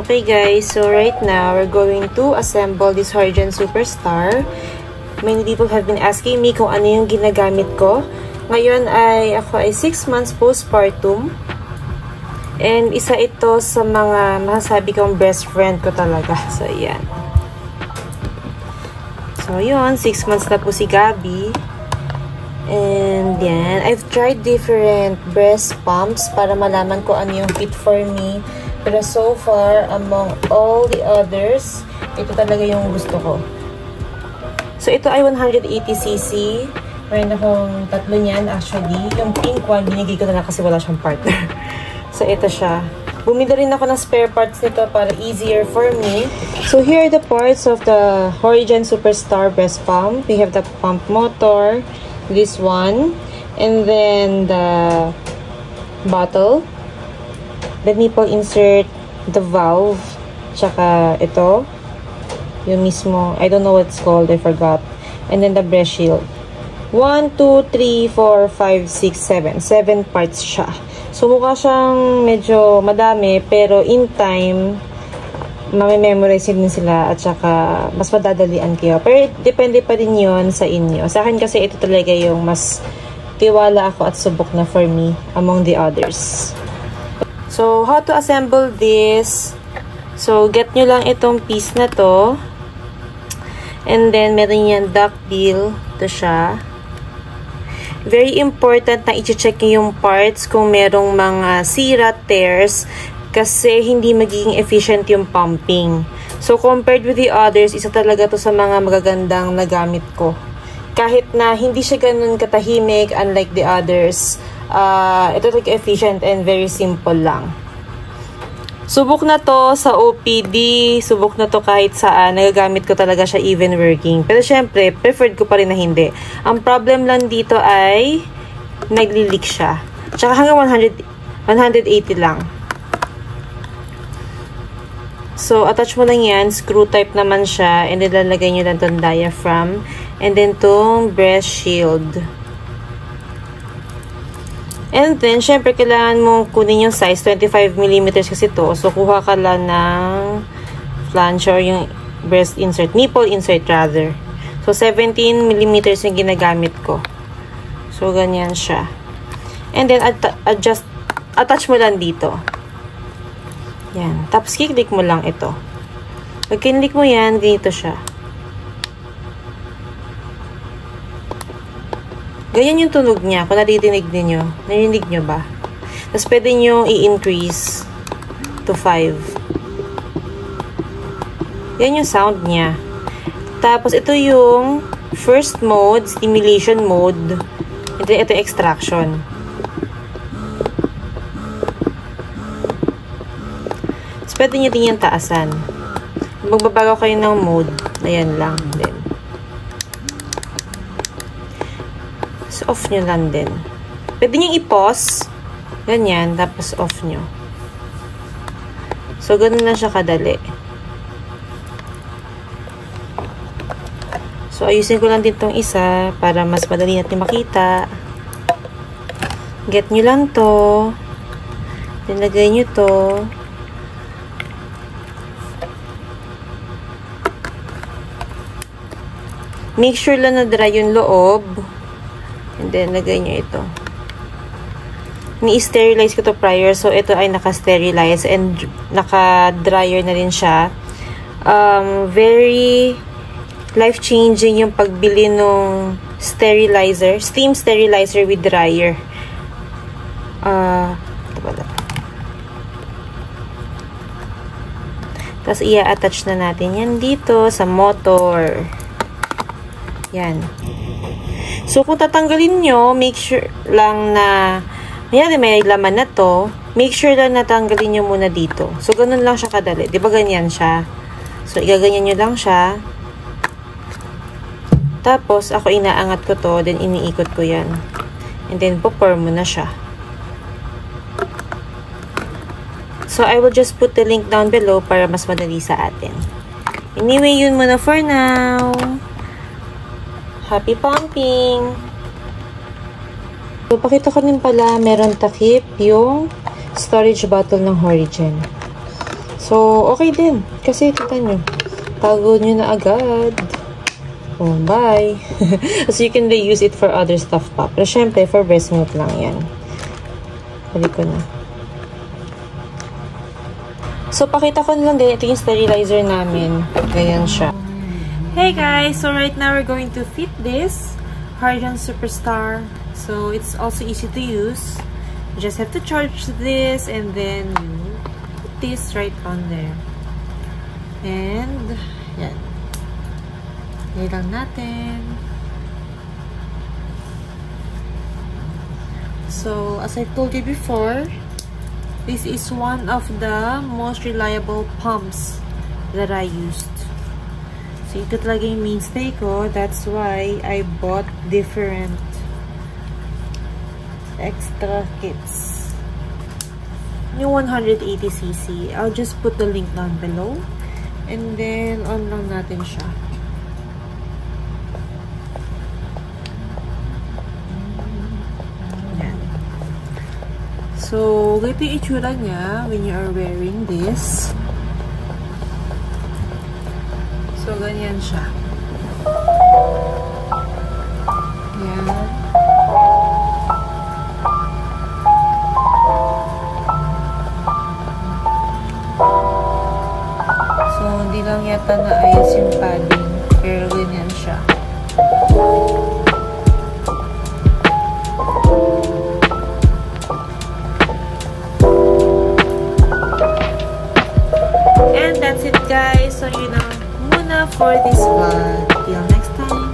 Okay guys, so right now we're going to assemble this Horigen Superstar. Many people have been asking me kung ano yung ginagamit ko. Ngayon ako ay 6 months postpartum. And isa ito sa mga masasabi kong best friend ko talaga. So yan. So yun, 6 months na po si Gabi. And yan, I've tried different breast pumps para malaman ko ano yung fit for me. Pero so far, among all the others, ito talaga yung gusto ko. So, ito ay 180cc. Mayroon akong tatlo niyan actually. Yung pink one, binigay ko na lang kasi wala siyang partner. So, ito siya. Bumili rin ako ng spare parts nito para easier for me. So, here are the parts of the Horigen Superstar breast pump. We have the pump motor, this one, and then the bottle. The nipple insert, the valve, tsaka ito, yung mismo, I don't know what it's called, I forgot. And then the breast shield. 1, 2, 3, 4, 5, 6, 7. 7 parts siya. So, mukha siyang medyo madami, pero in time, mamememorize din sila at saka mas madadalian kayo. Pero depende pa din yun sa inyo. Sa akin kasi ito talaga yung mas tiwala ako at subok na for me among the others. So, how to assemble this? So, get nyo lang itong piece na to. And then, meron yan duckbill. Ito siya. Very important na i-check nyo yung parts kung merong mga sira, tears, kasi hindi magiging efficient yung pumping. So, compared with the others, isa talaga to sa mga magagandang nagamit ko. Kahit na hindi siya ganun katahimik, unlike the others, ito talaga efficient and very simple lang. Subok na to sa OPD, subok na to kahit saan, nagagamit ko talaga siya even working. Pero syempre, preferred ko pa rin na hindi. Ang problem lang dito ay nagli-leak siya. Tsaka hanggang 180 lang. So, attach mo lang yan. Screw type naman siya. And then, lalagay nyo lang itong diaphragm. And then, itong breast shield. And then, syempre, kailangan mong kunin yung size. 25mm kasi ito. So, kuha ka lang ng flange or yung breast insert. Nipple insert rather. So, 17mm yung ginagamit ko. So, ganyan siya. And then, attach mo lang dito. Yan. Tapos, kiklik mo lang ito. Pag kinlik mo yan, ganito siya. Ganyan yung tunog niya. Kung nadidinig ninyo. Narinig nyo ba? Tapos, pwede nyo i-increase to 5. Yan yung sound niya. Tapos, ito yung first mode, stimulation mode. And then, ito yung extraction. Tapos, pwede nyo din yung taasan. Magbabago kayo ng mode. Ayan lang din. Off nyo lang din. Pwede nyo i-pause. Ganyan. Tapos off nyo. So, ganun lang siya kadali. So, ayusin ko lang din tong isa para mas madali natin makita. Get nyo lang to. Tinagay nyo to. Make sure lang na dry yung loob. And then, lagay nyo ito. Ni-sterilize ko to prior. So, ito ay naka-sterilize and naka-dryer na rin siya. Very life-changing yung pagbili ng sterilizer. Steam sterilizer with dryer. Ito pala. Tapos, i-attach na natin yan dito sa motor. Yan. So, kung tatanggalin nyo, make sure lang na, may laman na to, make sure lang natanggalin nyo muna dito. So, ganun lang siya kadali. Diba ganyan siya? So, igaganyan nyo lang siya. Tapos, ako inaangat ko to, then iniikot ko yan. And then, pour mo na siya. So, I will just put the link down below para mas madali sa atin. Anyway, yun muna for now. Happy pumping! So, pakita ko din pala, meron takip yung storage bottle ng Horigen. So, okay din. Kasi, tignan nyo. Tago nyo na agad. Oh, bye. So, you can reuse it for other stuff pa. Pero, syempre, for breast milk lang yan. Balik ko na. So, pakita ko na lang din. Ito yung sterilizer namin. Ganyan siya. Hey guys! So, right now, we're going to fit this Hydran Superstar. So, it's also easy to use. You just have to charge this and then you put this right on there. And, yan. Yan lang natin. So, as I told you before, this is one of the most reliable pumps that I used. So, ito talaga yung mainstay ko. That's why I bought different extra kits. Yung 180cc. I'll just put the link down below. And then, on lang natin siya. Yan. So, ganito yung itsura niya when you are wearing this. So, ganyan siya. Yan. So, hindi lang yata naayos yung padding. Pero ganyan siya. And that's it, guys. So, you know, for this vlog. Till next time.